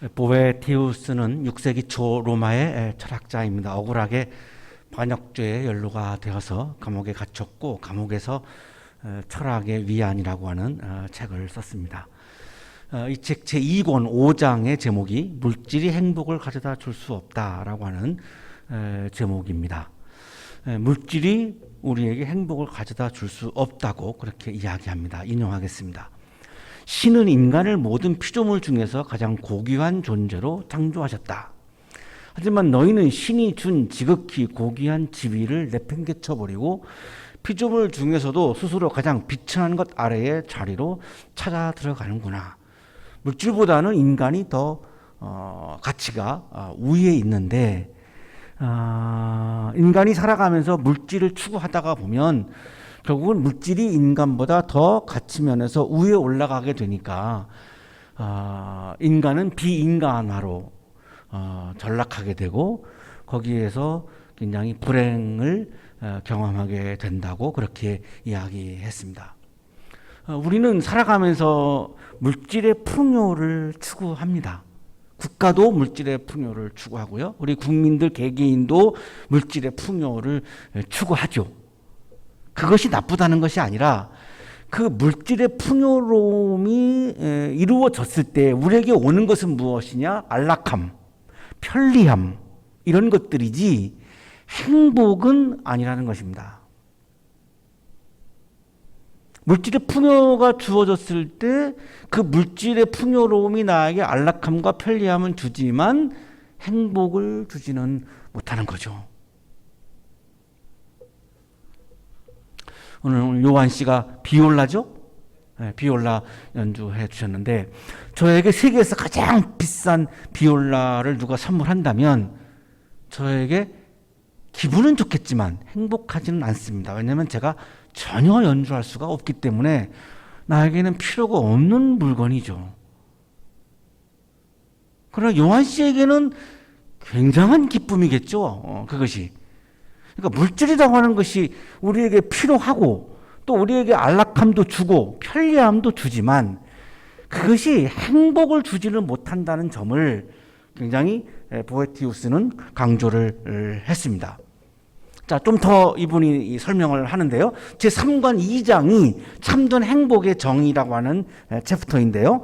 보에티우스는 6세기 초 로마의 철학자입니다. 억울하게 반역죄에 연루가 되어서 감옥에 갇혔고 감옥에서 철학의 위안이라고 하는 책을 썼습니다. 이 책 제2권 5장의 제목이 물질이 행복을 가져다 줄 수 없다라고 하는 제목입니다. 물질이 우리에게 행복을 가져다 줄 수 없다고 그렇게 이야기합니다. 인용하겠습니다. 신은 인간을 모든 피조물 중에서 가장 고귀한 존재로 창조하셨다. 하지만 너희는 신이 준 지극히 고귀한 지위를 내팽개쳐버리고 피조물 중에서도 스스로 가장 비천한 것 아래의 자리로 찾아 들어가는구나. 물질보다는 인간이 더 가치가 우위에 있는데 인간이 살아가면서 물질을 추구하다가 보면 결국은 물질이 인간보다 더 가치 면에서 위에 올라가게 되니까 인간은 비인간화로 전락하게 되고 거기에서 굉장히 불행을 경험하게 된다고 그렇게 이야기했습니다. 우리는 살아가면서 물질의 풍요를 추구합니다. 국가도 물질의 풍요를 추구하고요. 우리 국민들 개개인도 물질의 풍요를 추구하죠. 그것이 나쁘다는 것이 아니라 그 물질의 풍요로움이 이루어졌을 때 우리에게 오는 것은 무엇이냐? 안락함, 편리함 이런 것들이지 행복은 아니라는 것입니다. 물질의 풍요가 주어졌을 때 그 물질의 풍요로움이 나에게 안락함과 편리함은 주지만 행복을 주지는 못하는 거죠. 오늘 요한 씨가 비올라죠? 네, 비올라 연주해 주셨는데 저에게 세계에서 가장 비싼 비올라를 누가 선물한다면 저에게 기분은 좋겠지만 행복하지는 않습니다. 왜냐하면 제가 전혀 연주할 수가 없기 때문에 나에게는 필요가 없는 물건이죠. 그러나 요한 씨에게는 굉장한 기쁨이겠죠. 그것이. 그러니까 물질이라고 하는 것이 우리에게 필요하고 또 우리에게 안락함도 주고 편리함도 주지만 그것이 행복을 주지는 못한다는 점을 굉장히 보에티우스는 강조를 했습니다. 자, 좀 더 이분이 설명을 하는데요. 제3권 2장이 참된 행복의 정의라고 하는 챕터인데요.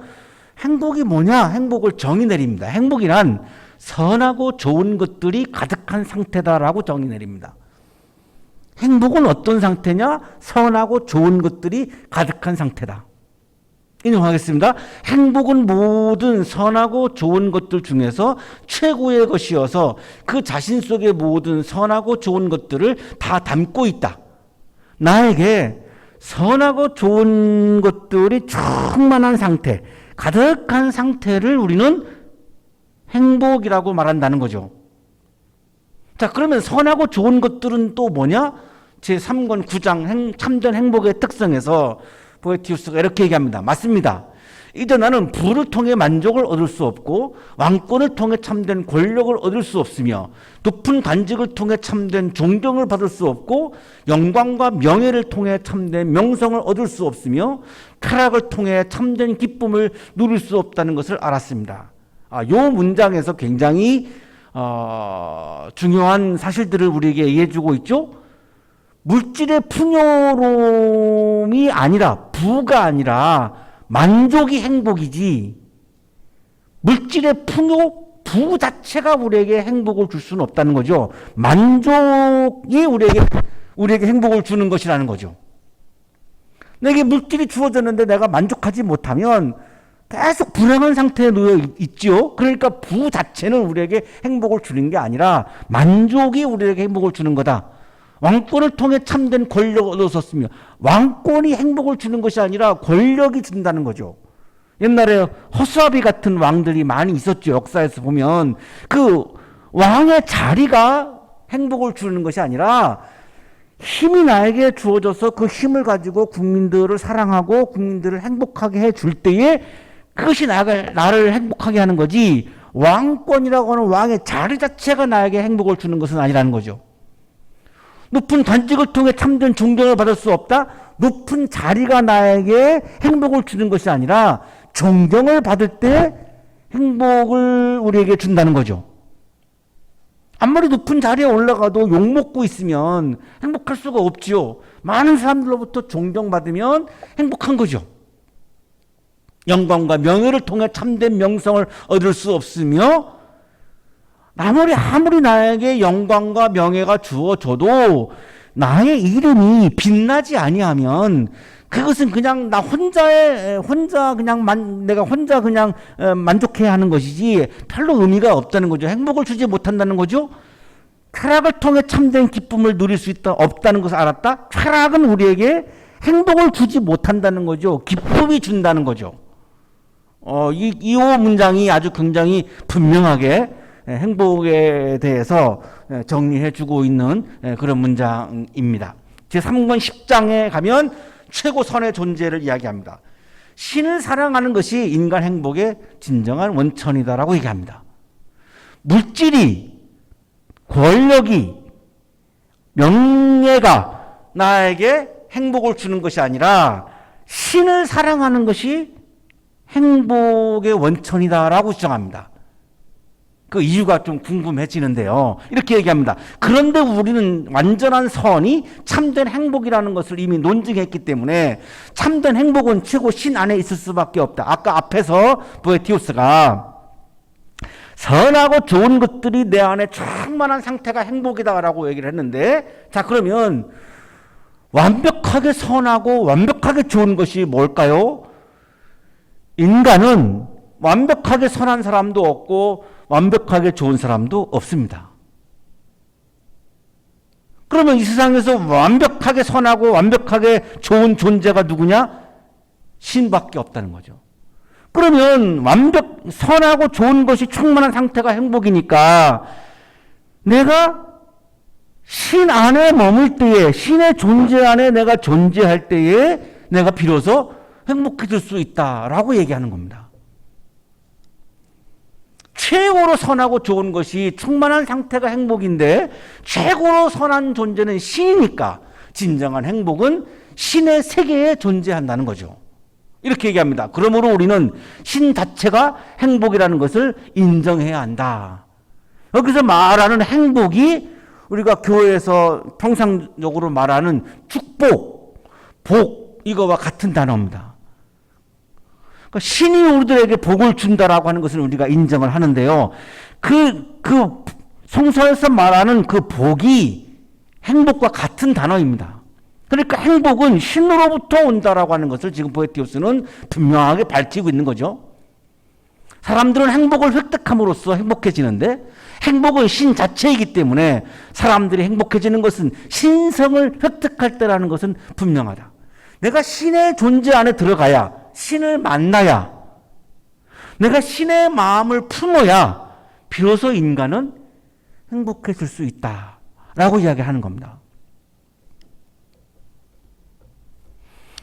행복이 뭐냐? 행복을 정의 내립니다. 행복이란 선하고 좋은 것들이 가득한 상태다라고 정의 내립니다. 행복은 어떤 상태냐? 선하고 좋은 것들이 가득한 상태다. 인용하겠습니다. 행복은 모든 선하고 좋은 것들 중에서 최고의 것이어서 그 자신 속의 모든 선하고 좋은 것들을 다 담고 있다. 나에게 선하고 좋은 것들이 충만한 상태, 가득한 상태를 우리는 행복이라고 말한다는 거죠. 자, 그러면 선하고 좋은 것들은 또 뭐냐? 제3권 9장 참된 행복의 특성에서 보에티우스가 이렇게 얘기합니다. 맞습니다. 이제 나는 부를 통해 만족을 얻을 수 없고 왕권을 통해 참된 권력을 얻을 수 없으며 높은 관직을 통해 참된 존경을 받을 수 없고 영광과 명예를 통해 참된 명성을 얻을 수 없으며 쾌락을 통해 참된 기쁨을 누릴 수 없다는 것을 알았습니다. 이 문장에서 굉장히 중요한 사실들을 우리에게 얘기해주고 있죠. 물질의 풍요로움이 아니라 부가 아니라 만족이 행복이지 물질의 풍요 부 자체가 우리에게 행복을 줄 수는 없다는 거죠. 만족이 우리에게 행복을 주는 것이라는 거죠. 내게 물질이 주어졌는데 내가 만족하지 못하면 계속 불행한 상태에 놓여 있지요. 그러니까 부 자체는 우리에게 행복을 주는 게 아니라 만족이 우리에게 행복을 주는 거다. 왕권을 통해 참된 권력을 얻었으며 왕권이 행복을 주는 것이 아니라 권력이 준다는 거죠. 옛날에 허수아비 같은 왕들이 많이 있었죠. 역사에서 보면 그 왕의 자리가 행복을 주는 것이 아니라 힘이 나에게 주어져서 그 힘을 가지고 국민들을 사랑하고 국민들을 행복하게 해줄 때에 그것이 나를 행복하게 하는 거지 왕권이라고 하는 왕의 자리 자체가 나에게 행복을 주는 것은 아니라는 거죠. 높은 관직을 통해 참된 존경을 받을 수 없다? 높은 자리가 나에게 행복을 주는 것이 아니라 존경을 받을 때 행복을 우리에게 준다는 거죠. 아무리 높은 자리에 올라가도 욕먹고 있으면 행복할 수가 없지요. 많은 사람들로부터 존경받으면 행복한 거죠. 영광과 명예를 통해 참된 명성을 얻을 수 없으며 아무리 나에게 영광과 명예가 주어져도 나의 이름이 빛나지 아니하면 그것은 그냥 나 내가 혼자 그냥 만족해야 하는 것이지 별로 의미가 없다는 거죠. 행복을 주지 못한다는 거죠. 쾌락을 통해 참된 기쁨을 누릴 수 없다는 것을 알았다. 쾌락은 우리에게 행복을 주지 못한다는 거죠. 기쁨이 준다는 거죠. 이 문장이 아주 굉장히 분명하게 행복에 대해서 정리해주고 있는 그런 문장입니다. 제3권 10장에 가면 최고선의 존재를 이야기합니다. 신을 사랑하는 것이 인간 행복의 진정한 원천이다라고 얘기합니다. 물질이, 권력이, 명예가 나에게 행복을 주는 것이 아니라 신을 사랑하는 것이 행복의 원천이다라고 주장합니다. 그 이유가 좀 궁금해지는데요. 이렇게 얘기합니다. 그런데 우리는 완전한 선이 참된 행복이라는 것을 이미 논증했기 때문에 참된 행복은 최고 신 안에 있을 수밖에 없다. 아까 앞에서 보에티우스가 선하고 좋은 것들이 내 안에 충만한 상태가 행복이다라고 얘기를 했는데, 자, 그러면 완벽하게 선하고 완벽하게 좋은 것이 뭘까요? 인간은 완벽하게 선한 사람도 없고 완벽하게 좋은 사람도 없습니다. 그러면 이 세상에서 완벽하게 선하고 완벽하게 좋은 존재가 누구냐? 신밖에 없다는 거죠. 그러면 선하고 좋은 것이 충만한 상태가 행복이니까 내가 신 안에 머물 때에, 신의 존재 안에 내가 존재할 때에 내가 비로소 행복해질 수 있다라고 얘기하는 겁니다. 최고로 선하고 좋은 것이 충만한 상태가 행복인데 최고로 선한 존재는 신이니까 진정한 행복은 신의 세계에 존재한다는 거죠. 이렇게 얘기합니다. 그러므로 우리는 신 자체가 행복이라는 것을 인정해야 한다. 여기서 말하는 행복이 우리가 교회에서 평상적으로 말하는 축복, 복, 이거와 같은 단어입니다. 그러니까 신이 우리들에게 복을 준다라고 하는 것을 우리가 인정을 하는데요. 그 성서에서 말하는 그 복이 행복과 같은 단어입니다. 그러니까 행복은 신으로부터 온다라고 하는 것을 지금 보에티우스는 분명하게 밝히고 있는 거죠. 사람들은 행복을 획득함으로써 행복해지는데 행복은 신 자체이기 때문에 사람들이 행복해지는 것은 신성을 획득할 때라는 것은 분명하다. 내가 신의 존재 안에 들어가야, 신을 만나야, 내가 신의 마음을 품어야 비로소 인간은 행복해질 수 있다라고 이야기하는 겁니다.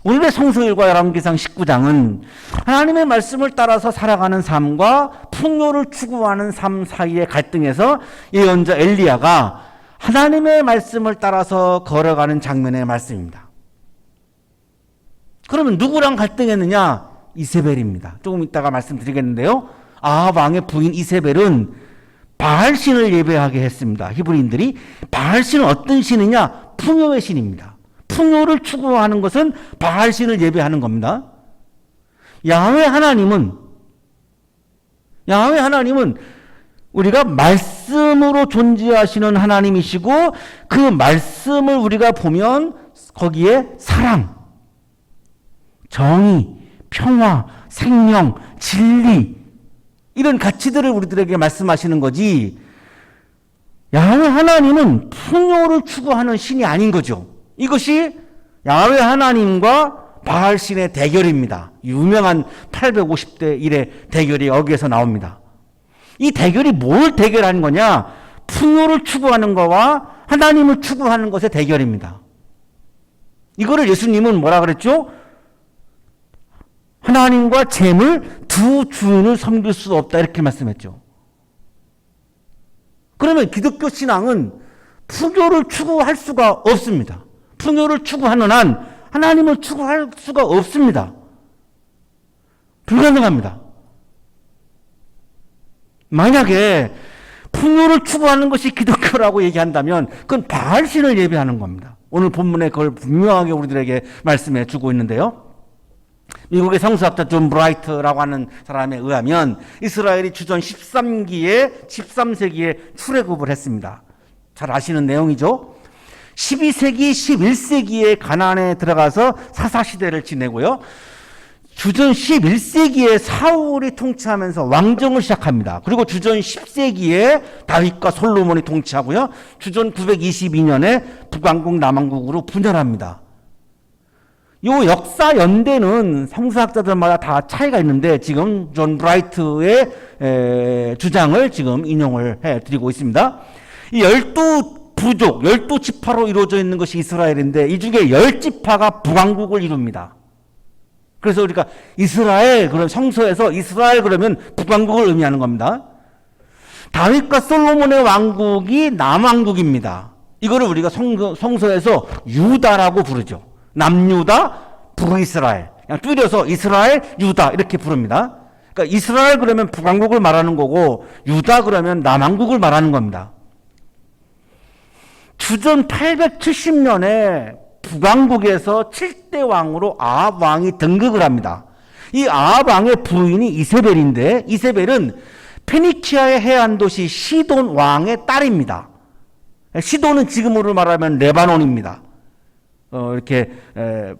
오늘의 성서일과 열왕기상 19장은 하나님의 말씀을 따라서 살아가는 삶과 풍요를 추구하는 삶 사이의 갈등에서 예언자 엘리야가 하나님의 말씀을 따라서 걸어가는 장면의 말씀입니다. 그러면 누구랑 갈등했느냐? 이세벨입니다. 조금 이따가 말씀드리겠는데요. 아합 왕의 부인 이세벨은 바알신을 예배하게 했습니다. 히브리인들이. 바알신은 어떤 신이냐? 풍요의 신입니다. 풍요를 추구하는 것은 바알신을 예배하는 겁니다. 야훼 하나님은 우리가 말씀으로 존재하시는 하나님이시고 그 말씀을 우리가 보면 거기에 사랑, 정의, 평화, 생명, 진리 이런 가치들을 우리들에게 말씀하시는 거지, 야훼 하나님은 풍요를 추구하는 신이 아닌 거죠. 이것이 야훼 하나님과 바알신의 대결입니다. 유명한 850대 1의 대결이 여기에서 나옵니다. 이 대결이 뭘 대결하는 거냐? 풍요를 추구하는 것과 하나님을 추구하는 것의 대결입니다. 이거를 예수님은 뭐라 그랬죠? 하나님과 재물 두 주인을 섬길 수 없다 이렇게 말씀했죠. 그러면 기독교 신앙은 풍요를 추구할 수가 없습니다. 풍요를 추구하는 한 하나님을 추구할 수가 없습니다. 불가능합니다. 만약에 풍요를 추구하는 것이 기독교라고 얘기한다면 그건 바알신을 예배하는 겁니다. 오늘 본문에 그걸 분명하게 우리들에게 말씀해 주고 있는데요. 미국의 성서학자 존 브라이트라고 하는 사람에 의하면 이스라엘이 주전 13세기에 출애굽을 했습니다. 잘 아시는 내용이죠. 12세기, 11세기에 가나안에 들어가서 사사시대를 지내고요. 주전 11세기에 사울이 통치하면서 왕정을 시작합니다. 그리고 주전 10세기에 다윗과 솔로몬이 통치하고요. 주전 922년에 북왕국 남왕국으로 분열합니다. 요 역사 연대는 성서학자들마다 다 차이가 있는데 지금 존 브라이트의 주장을 지금 인용을 해드리고 있습니다. 이 12부족, 12지파로 이루어져 있는 것이 이스라엘인데 이 중에 10지파가 북왕국을 이룹니다. 그래서 우리가 이스라엘, 그럼 성서에서 이스라엘 그러면 북왕국을 의미하는 겁니다. 다윗과 솔로몬의 왕국이 남왕국입니다. 이거를 우리가 성서에서 유다라고 부르죠. 남유다, 북이스라엘. 그냥 줄여서 이스라엘, 유다 이렇게 부릅니다. 그러니까 이스라엘 그러면 북왕국을 말하는 거고 유다 그러면 남왕국을 말하는 겁니다. 주전 870년에 북왕국에서 7대 왕으로 아합 왕이 등극을 합니다. 이 아합 왕의 부인이 이세벨인데 이세벨은 페니키아의 해안 도시 시돈 왕의 딸입니다. 시돈은 지금으로 말하면 레바논입니다. 이렇게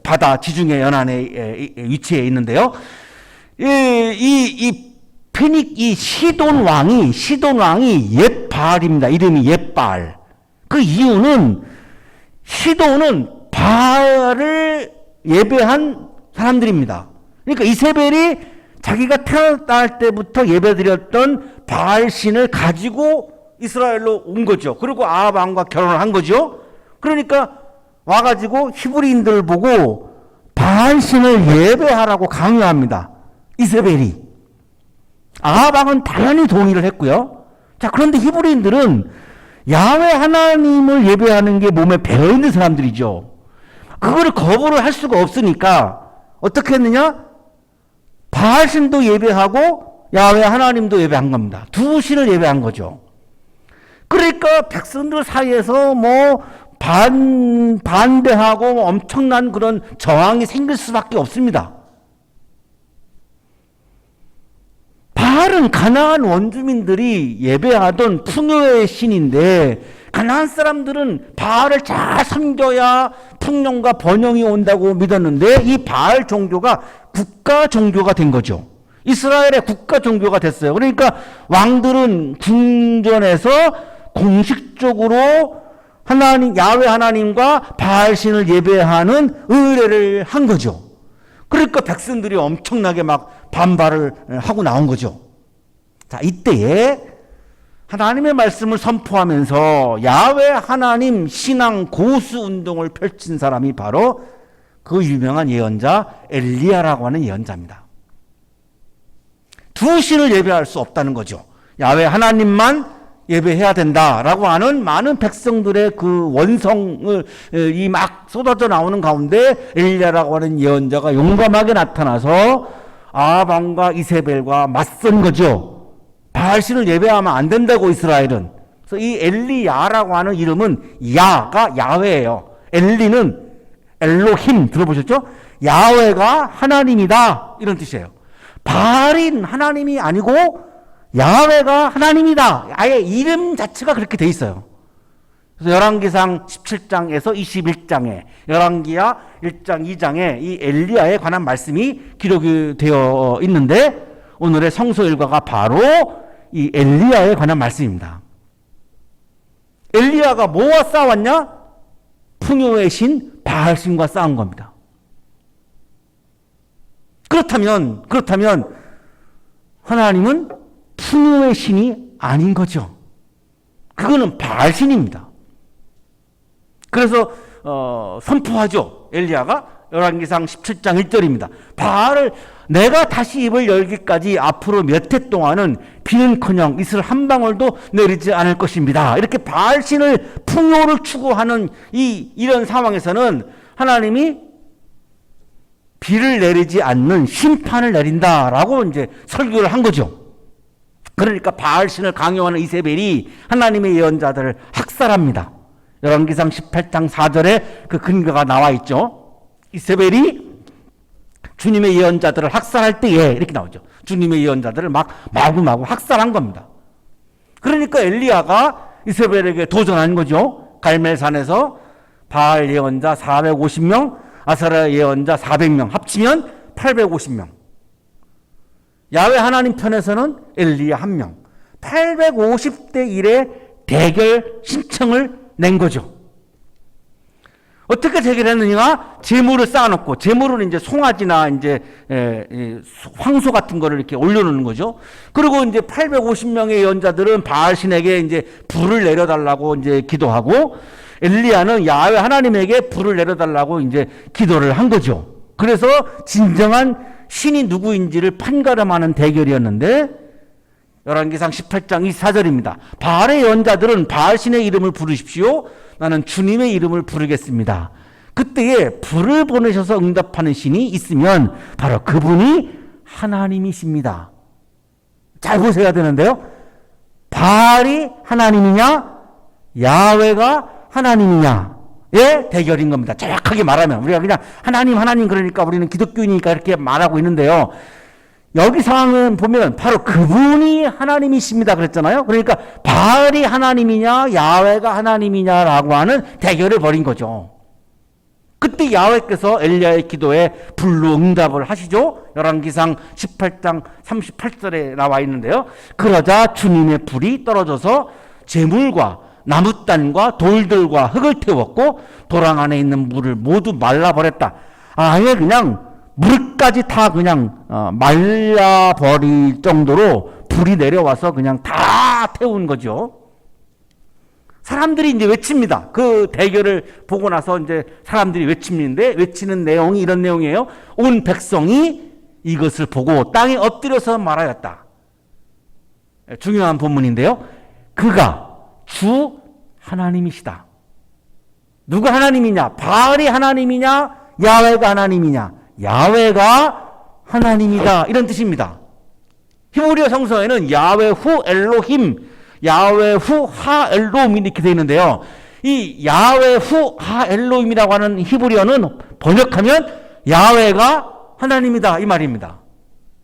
바다 지중해 연안에 위치해 있는데요. 이 시돈 왕이 옛 바알입니다. 이름이 옛 바알. 그 이유는 시돈은 바알을 예배한 사람들입니다. 그러니까 이세벨이 자기가 태어날 때부터 예배드렸던 바알 신을 가지고 이스라엘로 온 거죠. 그리고 아합 왕과 결혼을 한 거죠. 그러니까 와가지고 히브리인들을 보고 바알 신을 예배하라고 강요합니다. 이세벨이. 아합 왕은 당연히 동의를 했고요. 자, 그런데 히브리인들은 야훼 하나님을 예배하는 게 몸에 배어있는 사람들이죠. 그거를 거부를 할 수가 없으니까 어떻게 했느냐? 바알 신도 예배하고 야훼 하나님도 예배한 겁니다. 두 신을 예배한 거죠. 그러니까 백성들 사이에서 반대하고 엄청난 그런 저항이 생길 수밖에 없습니다. 바알은 가나안 원주민들이 예배하던 풍요의 신인데 가나안 사람들은 바알을 잘 섬겨야 풍년과 번영이 온다고 믿었는데 이 바알 종교가 국가 종교가 된 거죠. 이스라엘의 국가 종교가 됐어요. 그러니까 왕들은 궁전에서 공식적으로 야훼 하나님과 바알 신을 예배하는 의례를 한 거죠. 그러니까 백성들이 엄청나게 막 반발을 하고 나온 거죠. 자, 이때에 하나님의 말씀을 선포하면서 야훼 하나님 신앙 고수 운동을 펼친 사람이 바로 그 유명한 예언자 엘리야라고 하는 예언자입니다. 두 신을 예배할 수 없다는 거죠. 야훼 하나님만 예배해야 된다라고 하는 많은 백성들의 그 원성을 이 막 쏟아져 나오는 가운데 엘리야라고 하는 예언자가 용감하게 나타나서 아합 왕과 이세벨과 맞선 거죠. 바알신을 예배하면 안 된다고 이스라엘은. 그래서 이 엘리야라고 하는 이름은 야가 야훼예요. 엘리는 엘로힘 들어보셨죠? 야훼가 하나님이다 이런 뜻이에요. 바알인 하나님이 아니고 야훼가 하나님이다. 아예 이름 자체가 그렇게 돼 있어요. 그래서 열왕기상 17장에서 21장에 열왕기야 1장 2장에 이 엘리야에 관한 말씀이 기록이 되어 있는데 오늘의 성서 일과가 바로 이 엘리야에 관한 말씀입니다. 엘리야가 뭐와 싸웠냐? 풍요의 신 바알신과 싸운 겁니다. 그렇다면 하나님은 풍요의 신이 아닌 거죠. 그거는 바알신입니다. 그래서 선포하죠. 엘리야가 열왕기상 17장 1절입니다. 바알을 내가 다시 입을 열기까지 앞으로 몇 해 동안은 비는커녕 이슬 한 방울도 내리지 않을 것입니다. 이렇게 바알신을 풍요를 추구하는 이런 상황에서는 하나님이 비를 내리지 않는 심판을 내린다라고 이제 설교를 한 거죠. 그러니까 바알신을 강요하는 이세벨이 하나님의 예언자들을 학살합니다. 열왕기상 18장 4절에 그 근거가 나와 있죠. 이세벨이 주님의 예언자들을 학살할 때에 이렇게 나오죠. 주님의 예언자들을 막 마구마구 학살한 겁니다. 그러니까 엘리야가 이세벨에게 도전한 거죠. 갈멜산에서 바알 예언자 450명, 아세라 예언자 400명 합치면 850명. 야훼 하나님 편에서는 엘리야 1명. 850대 1의 대결 신청을 낸 거죠. 어떻게 대결했느냐? 제물을 쌓아놓고, 제물은 이제 송아지나 이제 황소 같은 거를 이렇게 올려놓는 거죠. 그리고 이제 850명의 예언자들은 바알신에게 이제 불을 내려달라고 이제 기도하고, 엘리야는 야훼 하나님에게 불을 내려달라고 이제 기도를 한 거죠. 그래서 진정한 신이 누구인지를 판가름하는 대결이었는데, 열왕기상 18장 24절입니다. 바알의 예언자들은 바알신의 이름을 부르십시오. 나는 주님의 이름을 부르겠습니다. 그때에 불을 보내셔서 응답하는 신이 있으면 바로 그분이 하나님이십니다. 잘 보셔야 되는데요. 바알이 하나님이냐, 야훼가 하나님이냐의 대결인 겁니다. 정확하게 말하면 우리가 그냥 하나님 그러니까 우리는 기독교인이니까 이렇게 말하고 있는데요. 여기 상황은 보면 바로 그분이 하나님이십니다 그랬잖아요. 그러니까 바알이 하나님이냐 야훼가 하나님이냐라고 하는 대결을 벌인 거죠. 그때 야훼께서 엘리야의 기도에 불로 응답을 하시죠. 열왕기상 18장 38절에 나와 있는데요. 그러자 주님의 불이 떨어져서 제물과 나무단과 돌들과 흙을 태웠고 도랑 안에 있는 물을 모두 말라버렸다. 아예 그냥 물까지 다 그냥 말라버릴 정도로 불이 내려와서 그냥 다 태운 거죠. 사람들이 이제 외칩니다. 그 대결을 보고 나서 이제 사람들이 외칩는데 외치는 내용이 이런 내용이에요. 온 백성이 이것을 보고 땅에 엎드려서 말하였다. 중요한 본문인데요. 그가 주 하나님이시다. 누가 하나님이냐? 바알이 하나님이냐? 야훼가 하나님이냐? 야훼가 하나님이다. 이런 뜻입니다. 히브리어 성서에는 야훼 후 엘로힘, 야훼 후 하 엘로힘 이렇게 되어 있는데요. 이 야훼 후 하 엘로힘이라고 하는 히브리어는 번역하면 야훼가 하나님이다 이 말입니다.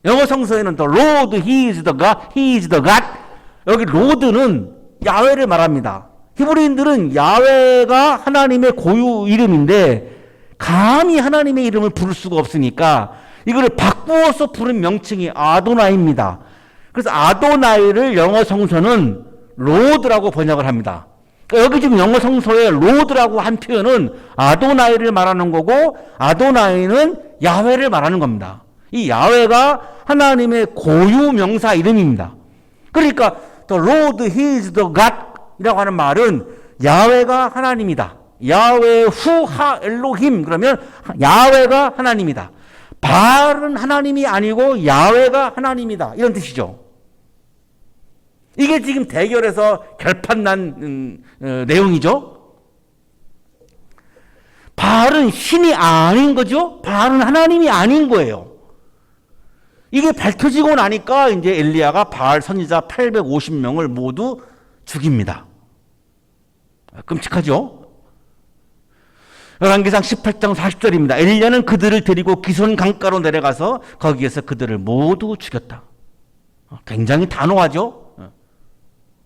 영어 성서에는 The Lord He is the God, He is the God. 여기 로드는 야훼를 말합니다. 히브리인들은 야훼가 하나님의 고유 이름인데 감히 하나님의 이름을 부를 수가 없으니까 이거를 바꾸어서 부른 명칭이 아도나이입니다. 그래서 아도나이를 영어 성서는 로드라고 번역을 합니다. 그러니까 여기 지금 영어 성서에 로드라고 한 표현은 아도나이를 말하는 거고 아도나이는 야훼를 말하는 겁니다. 이 야훼가 하나님의 고유 명사 이름입니다. 그러니까 The Lord He is the God 이라고 하는 말은 야훼가 하나님이다. 야훼 후 하 엘로힘 그러면 야훼가 하나님이다. 바알은 하나님이 아니고 야훼가 하나님이다. 이런 뜻이죠. 이게 지금 대결에서 결판난 내용이죠. 바알은 신이 아닌 거죠. 바알은 하나님이 아닌 거예요. 이게 밝혀지고 나니까 이제 엘리야가 바알 선지자 850명을 모두 죽입니다. 끔찍하죠. 열왕기상 18장 40절입니다. 엘리야는 그들을 데리고 기손 강가로 내려가서 거기에서 그들을 모두 죽였다. 굉장히 단호하죠.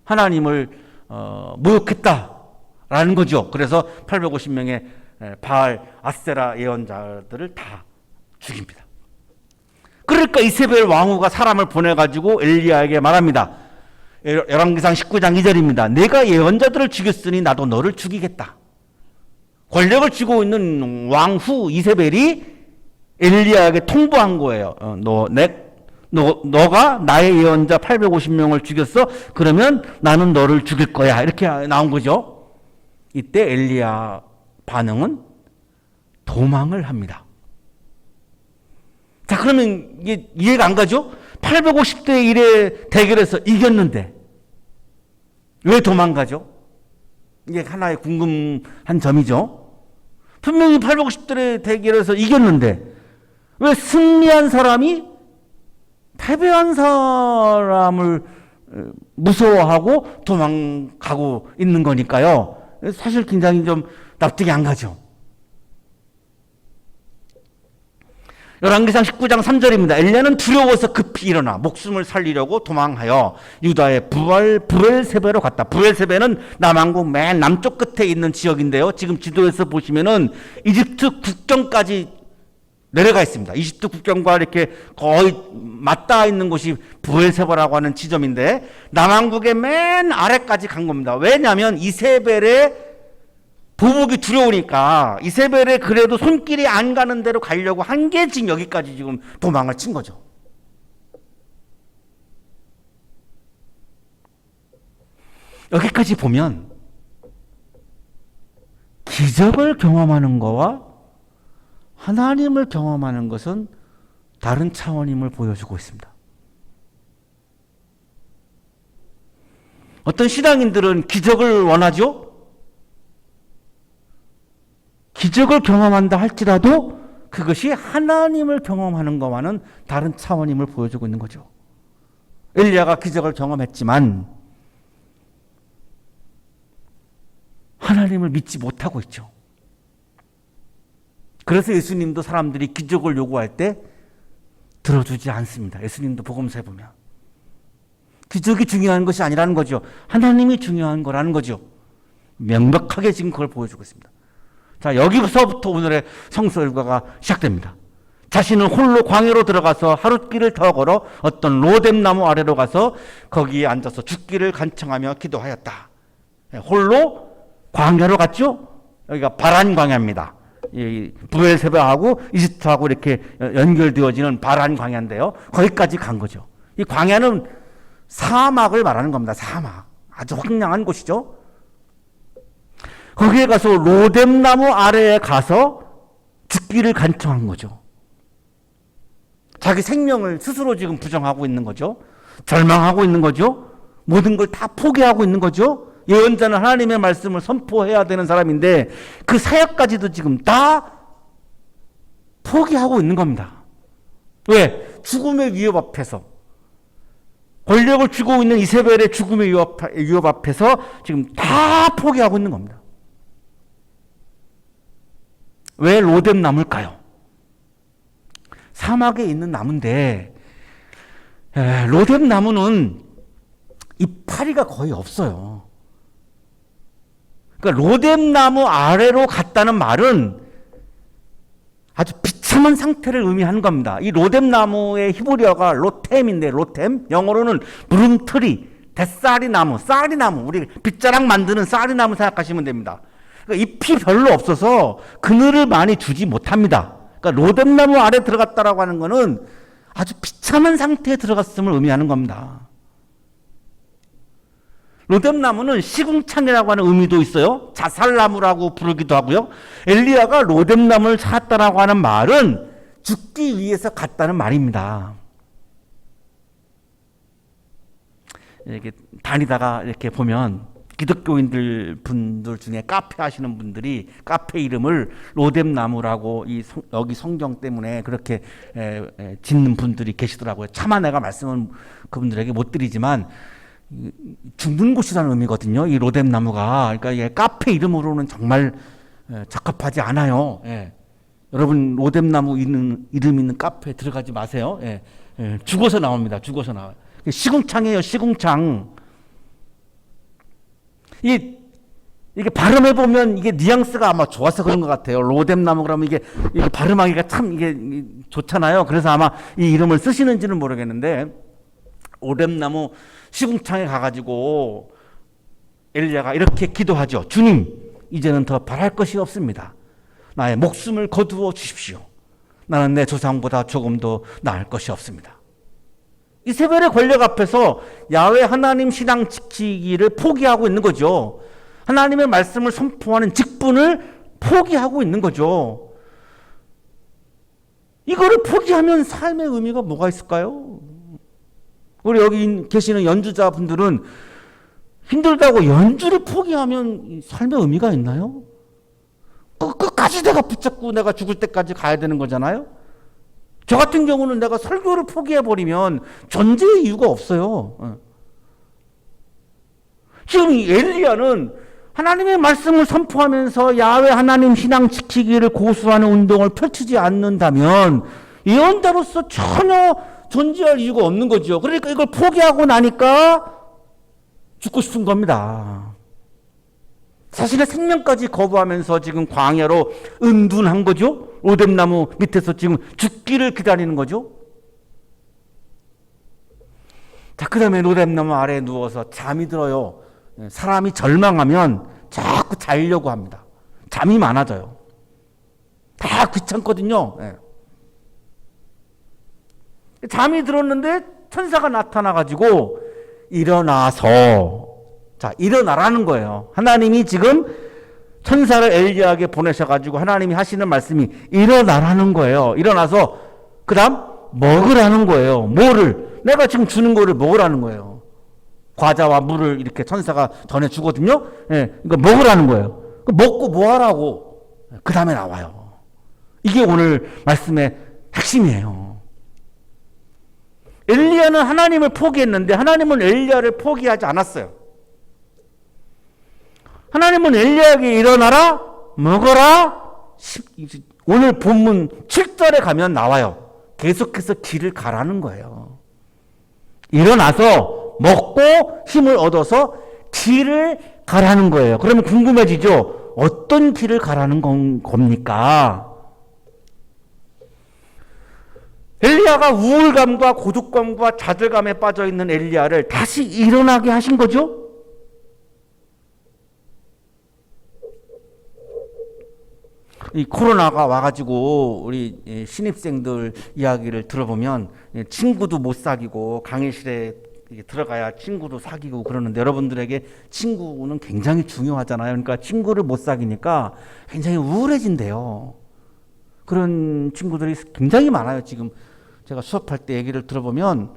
하나님을 모욕했다라는 거죠. 그래서 850명의 바알, 아세라 예언자들을 다 죽입니다. 그러니까 이세벨 왕후가 사람을 보내가지고 엘리야에게 말합니다. 열왕기상 19장 2절입니다. 내가 예언자들을 죽였으니 나도 너를 죽이겠다. 권력을 쥐고 있는 왕후 이세벨이 엘리야에게 통보한 거예요. 너가 나의 예언자 850명을 죽였어? 그러면 나는 너를 죽일 거야. 이렇게 나온 거죠. 이때 엘리야 반응은 도망을 합니다. 자, 그러면 이게 이해가 안 가죠? 850대 1의 대결에서 이겼는데 왜 도망가죠? 이게 하나의 궁금한 점이죠. 분명히 850대 대결에서 이겼는데 왜 승리한 사람이 패배한 사람을 무서워하고 도망가고 있는 거니까요. 사실 굉장히 좀 납득이 안 가죠. 열왕기상 19장 3절입니다. 엘리야는 두려워서 급히 일어나 목숨을 살리려고 도망하여 유다의 브엘세베로 갔다. 브엘세베는 남왕국 맨 남쪽 끝에 있는 지역인데요. 지금 지도에서 보시면은 이집트 국경까지 내려가 있습니다. 이집트 국경과 이렇게 거의 맞닿아 있는 곳이 브엘세바라고 하는 지점인데 남왕국의 맨 아래까지 간 겁니다. 왜냐하면 이세벨의 보복이 두려우니까 이세벨의 그래도 손길이 안 가는 대로 가려고 한 게 지금 여기까지 지금 도망을 친 거죠. 여기까지 보면 기적을 경험하는 거와 하나님을 경험하는 것은 다른 차원임을 보여주고 있습니다. 어떤 신앙인들은 기적을 원하죠? 기적을 경험한다 할지라도 그것이 하나님을 경험하는 것과는 다른 차원임을 보여주고 있는 거죠. 엘리야가 기적을 경험했지만 하나님을 믿지 못하고 있죠. 그래서 예수님도 사람들이 기적을 요구할 때 들어주지 않습니다. 예수님도 복음서에 보면 기적이 중요한 것이 아니라는 거죠. 하나님이 중요한 거라는 거죠. 명백하게 지금 그걸 보여주고 있습니다. 자, 여기서부터 오늘의 성서 일과가 시작됩니다. 자신은 홀로 광야로 들어가서 하룻길을 더 걸어 어떤 로뎀 나무 아래로 가서 거기에 앉아서 죽기를 간청하며 기도하였다. 홀로 광야로 갔죠? 여기가 바란 광야입니다. 이 브엘세바하고 이집트하고 이렇게 연결되어지는 바란 광야인데요. 거기까지 간 거죠. 이 광야는 사막을 말하는 겁니다. 사막. 아주 황량한 곳이죠. 거기에 가서 로뎀 나무 아래에 가서 죽기를 간청한 거죠. 자기 생명을 스스로 지금 부정하고 있는 거죠. 절망하고 있는 거죠. 모든 걸 다 포기하고 있는 거죠. 예언자는 하나님의 말씀을 선포해야 되는 사람인데 그 사역까지도 지금 다 포기하고 있는 겁니다. 왜? 죽음의 위협 앞에서, 권력을 쥐고 있는 이세벨의 죽음의 위협 앞에서 지금 다 포기하고 있는 겁니다. 왜 로뎀 나무일까요? 사막에 있는 나무인데 로뎀 나무는 이파리가 거의 없어요. 그러니까 로뎀 나무 아래로 갔다는 말은 아주 비참한 상태를 의미하는 겁니다. 이 로뎀 나무의 히브리어가 로템인데, 로템 영어로는 무름트리, 뱃사리 나무, 쌀이 나무, 우리 빗자락 만드는 쌀이 나무 생각하시면 됩니다. 그러니까 잎이 별로 없어서 그늘을 많이 주지 못합니다. 그러니까 로뎀 나무 아래 들어갔다라고 하는 것은 아주 비참한 상태에 들어갔음을 의미하는 겁니다. 로뎀 나무는 시궁창이라고 하는 의미도 있어요. 자살나무라고 부르기도 하고요. 엘리야가 로뎀 나무를 찾았다라고 하는 말은 죽기 위해서 갔다는 말입니다. 이렇게 다니다가 이렇게 보면 기독교인들 분들 중에 카페 하시는 분들이 카페 이름을 로뎀 나무라고 여기 성경 때문에 그렇게 짓는 분들이 계시더라고요. 차마 내가 말씀은 그분들에게 못 드리지만 죽는 곳이라는 의미거든요. 이 로뎀 나무가. 그러니까 이게 카페 이름으로는 정말 적합하지 않아요. 예. 여러분 로뎀 나무 이름 있는 카페에 들어가지 마세요. 예. 죽어서 나옵니다. 죽어서 나와요. 시궁창이에요. 시궁창. 이게 발음해 보면 이게 뉘앙스가 아마 좋아서 그런 것 같아요. 로뎀 나무 그러면 이게 발음하기가 참 이게 좋잖아요. 그래서 아마 이 이름을 쓰시는지는 모르겠는데 로뎀 나무 시궁창에 가가지고 엘리야가 이렇게 기도하죠. 주님, 이제는 더 바랄 것이 없습니다. 나의 목숨을 거두어 주십시오. 나는 내 조상보다 조금도 나을 것이 없습니다. 이세벨의 권력 앞에서 야훼 하나님 신앙 지키기를 포기하고 있는 거죠. 하나님의 말씀을 선포하는 직분을 포기하고 있는 거죠. 이거를 포기하면 삶의 의미가 뭐가 있을까요? 우리 여기 계시는 연주자분들은 힘들다고 연주를 포기하면 삶의 의미가 있나요? 끝까지 내가 붙잡고 내가 죽을 때까지 가야 되는 거잖아요. 저 같은 경우는 내가 설교를 포기해버리면 존재의 이유가 없어요. 지금 이 엘리야는 하나님의 말씀을 선포하면서 야훼 하나님 신앙 지키기를 고수하는 운동을 펼치지 않는다면 예언자로서 전혀 존재할 이유가 없는 거죠. 그러니까 이걸 포기하고 나니까 죽고 싶은 겁니다. 자신의 생명까지 거부하면서 지금 광야로 은둔한 거죠. 오뎀나무 밑에서 지금 죽기를 기다리는 거죠. 자, 그 다음에 오뎀나무 아래에 누워서 잠이 들어요. 사람이 절망하면 자꾸 자려고 합니다. 잠이 많아져요. 다 귀찮거든요. 네. 잠이 들었는데 천사가 나타나가지고 일어나서, 자, 일어나라는 거예요. 하나님이 지금 천사를 엘리야에게 보내셔가지고 하나님이 하시는 말씀이 일어나라는 거예요. 일어나서 그 다음 먹으라는 거예요. 뭐를? 내가 지금 주는 거를 먹으라는 거예요. 과자와 물을 이렇게 천사가 전해주거든요. 예, 이거 먹으라는 거예요. 먹고 뭐 하라고? 그 다음에 나와요. 이게 오늘 말씀의 핵심이에요. 엘리야는 하나님을 포기했는데 하나님은 엘리야를 포기하지 않았어요. 하나님은 엘리야에게 일어나라, 먹어라. 오늘 본문 7절에 가면 나와요. 계속해서 길을 가라는 거예요. 일어나서 먹고 힘을 얻어서 길을 가라는 거예요. 그러면 궁금해지죠? 어떤 길을 가라는 겁니까? 엘리야가 우울감과 고독감과 좌절감에 빠져 있는 엘리야를 다시 일어나게 하신 거죠? 이 코로나가 와가지고 우리 신입생들 이야기를 들어보면 친구도 못 사귀고 강의실에 들어가야 친구도 사귀고 그러는데 여러분들에게 친구는 굉장히 중요하잖아요. 그러니까 친구를 못 사귀니까 굉장히 우울해진대요. 그런 친구들이 굉장히 많아요. 지금 제가 수업할 때 얘기를 들어보면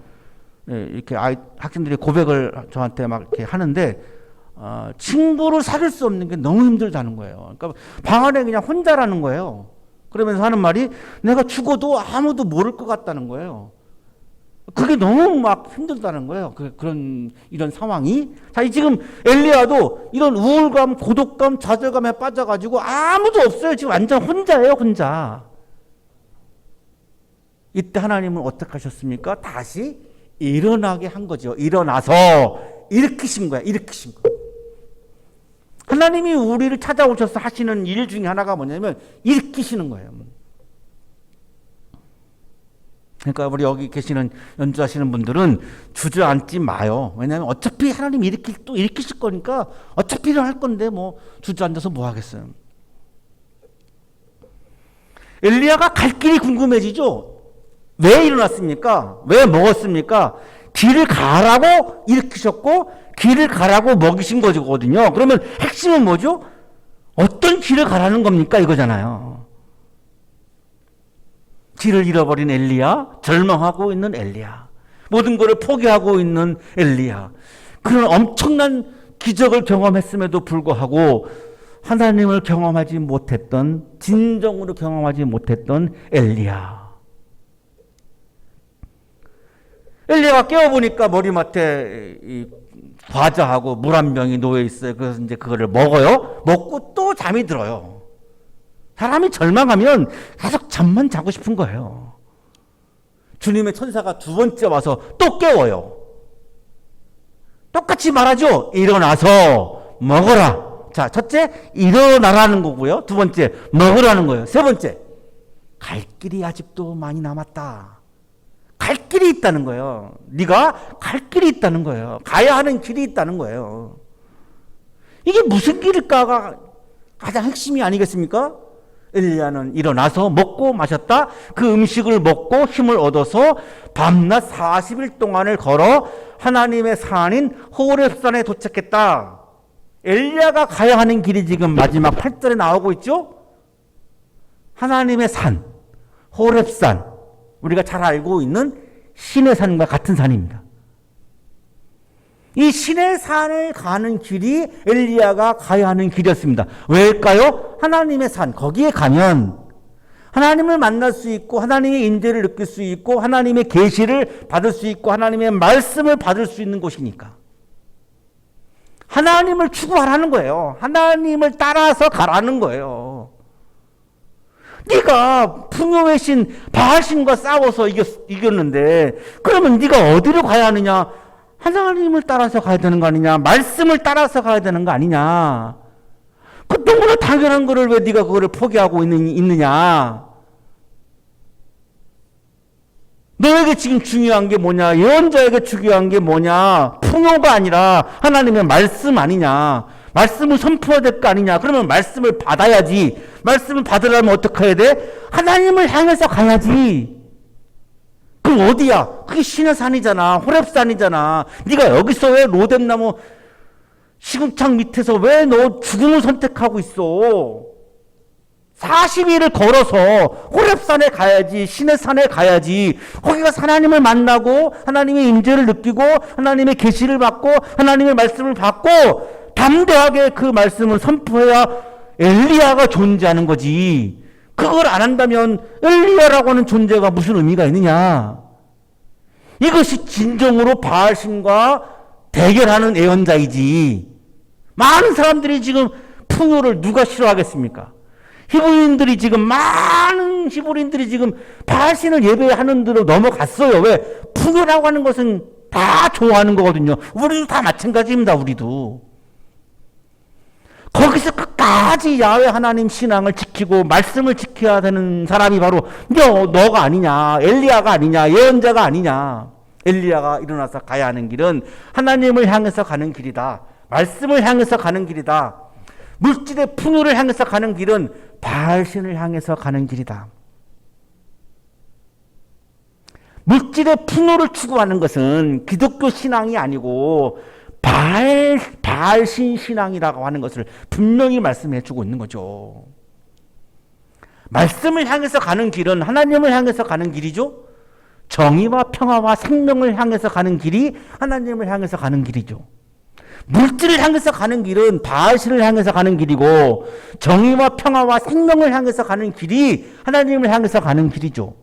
이렇게 학생들이 고백을 저한테 막 이렇게 하는데 친구를 사귈 수 없는 게 너무 힘들다는 거예요. 그러니까 방 안에 그냥 혼자라는 거예요. 그러면서 하는 말이 내가 죽어도 아무도 모를 것 같다는 거예요. 그게 너무 막 힘들다는 거예요. 이런 상황이. 자, 지금 엘리야도 이런 우울감, 고독감, 좌절감에 빠져가지고 아무도 없어요. 지금 완전 혼자예요, 혼자. 이때 하나님은 어떻게 하셨습니까? 다시 일어나게 한 거죠. 일어나서 일으키신 거야, 일으키신 거. 하나님이 우리를 찾아오셔서 하시는 일 중에 하나가 뭐냐면 일으키시는 거예요. 그러니까 우리 여기 계시는 연주하시는 분들은 주저앉지 마요. 왜냐하면 어차피 하나님 또 일으키실 거니까 어차피 일어날 건데 뭐 주저앉아서 뭐 하겠어요. 엘리야가 갈 길이 궁금해지죠. 왜 일어났습니까? 왜 먹었습니까? 길을 가라고 일으키셨고 길을 가라고 먹이신 거거든요. 그러면 핵심은 뭐죠? 어떤 길을 가라는 겁니까? 이거잖아요. 길을 잃어버린 엘리야, 절망하고 있는 엘리야, 모든 것을 포기하고 있는 엘리야, 그런 엄청난 기적을 경험했음에도 불구하고 하나님을 경험하지 못했던, 진정으로 경험하지 못했던 엘리야. 엘리야가 깨어보니까 머리맡에 이 과자하고 물 한 병이 놓여 있어요. 그래서 이제 그거를 먹어요. 먹고 또 잠이 들어요. 사람이 절망하면 계속 잠만 자고 싶은 거예요. 주님의 천사가 두 번째 와서 또 깨워요. 똑같이 말하죠. 일어나서 먹어라. 자, 첫째, 일어나라는 거고요. 두 번째, 먹으라는 거예요. 세 번째, 갈 길이 아직도 많이 남았다. 갈 길이 있다는 거예요. 네가 갈 길이 있다는 거예요. 가야 하는 길이 있다는 거예요. 이게 무슨 길일까가 가장 핵심이 아니겠습니까? 엘리야는 일어나서 먹고 마셨다. 그 음식을 먹고 힘을 얻어서 밤낮 40일 동안을 걸어 하나님의 산인 호렙산에 도착했다. 엘리야가 가야 하는 길이 지금 마지막 8절에 나오고 있죠? 하나님의 산, 호렙산, 우리가 잘 알고 있는 신의 산과 같은 산입니다. 이 신의 산을 가는 길이 엘리야가 가야 하는 길이었습니다. 왜일까요? 하나님의 산, 거기에 가면 하나님을 만날 수 있고 하나님의 인재를 느낄 수 있고 하나님의 계시를 받을 수 있고 하나님의 말씀을 받을 수 있는 곳이니까. 하나님을 추구하라는 거예요. 하나님을 따라서 가라는 거예요. 네가 풍요의 신 바알신과 싸워서 이겼는데 그러면 네가 어디로 가야 하느냐? 하나님을 따라서 가야 되는 거 아니냐? 말씀을 따라서 가야 되는 거 아니냐? 그 너무나 당연한 거를 왜 네가 그거를 포기하고 있느냐? 너에게 지금 중요한 게 뭐냐? 예언자에게 중요한 게 뭐냐? 풍요가 아니라 하나님의 말씀 아니냐? 말씀을 선포해야 될 거 아니냐? 그러면 말씀을 받아야지. 말씀을 받으려면 어떻게 해야 돼? 하나님을 향해서 가야지. 그럼 어디야? 그게 신의 산이잖아. 호렙산이잖아. 네가 여기서 왜 로뎀나무 시궁창 밑에서 왜 너 죽음을 선택하고 있어? 40일을 걸어서 호렙산에 가야지. 신의 산에 가야지. 거기 가서 하나님을 만나고 하나님의 임재를 느끼고 하나님의 계시를 받고 하나님의 말씀을 받고 담대하게 그 말씀을 선포해야 엘리야가 존재하는 거지. 그걸 안 한다면 엘리야라고 하는 존재가 무슨 의미가 있느냐? 이것이 진정으로 바알신과 대결하는 예언자이지. 많은 사람들이 지금 풍요를 누가 싫어하겠습니까? 많은 히브리인들이 지금 바알신을 예배하는 대로 넘어갔어요. 왜? 풍요라고 하는 것은 다 좋아하는 거거든요. 우리도 다 마찬가지입니다. 우리도. 거기서 끝까지 야훼 하나님 신앙을 지키고 말씀을 지켜야 되는 사람이 바로 너가 아니냐, 엘리야가 아니냐, 예언자가 아니냐. 엘리야가 일어나서 가야 하는 길은 하나님을 향해서 가는 길이다. 말씀을 향해서 가는 길이다. 물질의 풍요를 향해서 가는 길은 바알신을 향해서 가는 길이다. 물질의 풍요를 추구하는 것은 기독교 신앙이 아니고 바알신 신앙이라고 하는 것을 분명히 말씀해 주고 있는 거죠. 말씀을 향해서 가는 길은 하나님을 향해서 가는 길이죠. 정의와 평화와 생명을 향해서 가는 길이 하나님을 향해서 가는 길이죠. 물질을 향해서 가는 길은 바알신을 향해서 가는 길이고 정의와 평화와 생명을 향해서 가는 길이 하나님을 향해서 가는 길이죠.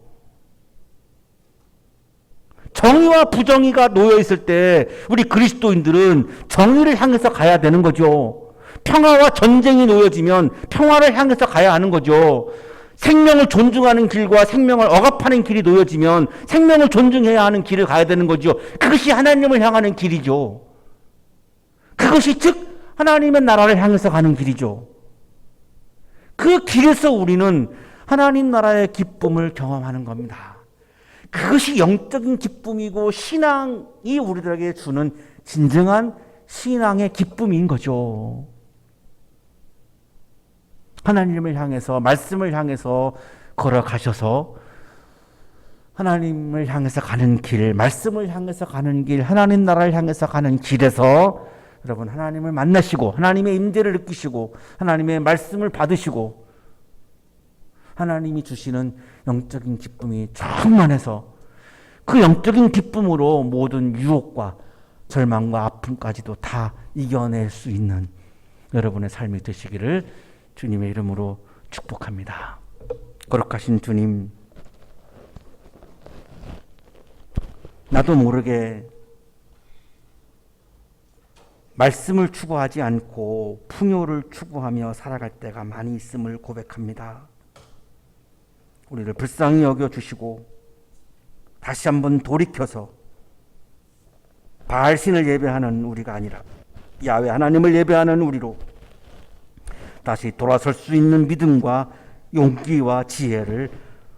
정의와 부정의가 놓여 있을 때 우리 그리스도인들은 정의를 향해서 가야 되는 거죠. 평화와 전쟁이 놓여지면 평화를 향해서 가야 하는 거죠. 생명을 존중하는 길과 생명을 억압하는 길이 놓여지면 생명을 존중해야 하는 길을 가야 되는 거죠. 그것이 하나님을 향하는 길이죠. 그것이 즉 하나님의 나라를 향해서 가는 길이죠. 그 길에서 우리는 하나님 나라의 기쁨을 경험하는 겁니다. 그것이 영적인 기쁨이고 신앙이 우리들에게 주는 진정한 신앙의 기쁨인 거죠. 하나님을 향해서 말씀을 향해서 걸어가셔서 하나님을 향해서 가는 길, 말씀을 향해서 가는 길, 하나님 나라를 향해서 가는 길에서 여러분 하나님을 만나시고 하나님의 임재를 느끼시고 하나님의 말씀을 받으시고 하나님이 주시는 영적인 기쁨이 충만해서 그 영적인 기쁨으로 모든 유혹과 절망과 아픔까지도 다 이겨낼 수 있는 여러분의 삶이 되시기를 주님의 이름으로 축복합니다. 거룩하신 주님, 나도 모르게 말씀을 추구하지 않고 풍요를 추구하며 살아갈 때가 많이 있음을 고백합니다. 우리를 불쌍히 여겨주시고 다시 한번 돌이켜서 바알신을 예배하는 우리가 아니라 야훼 하나님을 예배하는 우리로 다시 돌아설 수 있는 믿음과 용기와 지혜를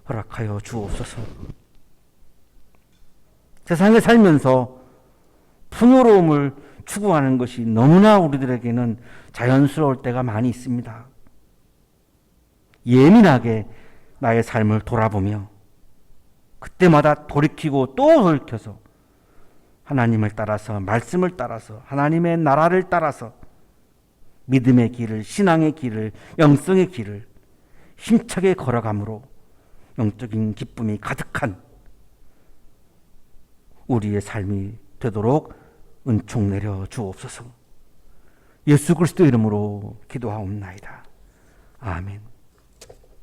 허락하여 주옵소서. 세상에 살면서 풍요로움을 추구하는 것이 너무나 우리들에게는 자연스러울 때가 많이 있습니다. 예민하게 나의 삶을 돌아보며 그때마다 돌이키고 또 돌이켜서 하나님을 따라서 말씀을 따라서 하나님의 나라를 따라서 믿음의 길을, 신앙의 길을, 영성의 길을 힘차게 걸어감으로 영적인 기쁨이 가득한 우리의 삶이 되도록 은총 내려 주옵소서. 예수 그리스도 이름으로 기도하옵나이다. 아멘.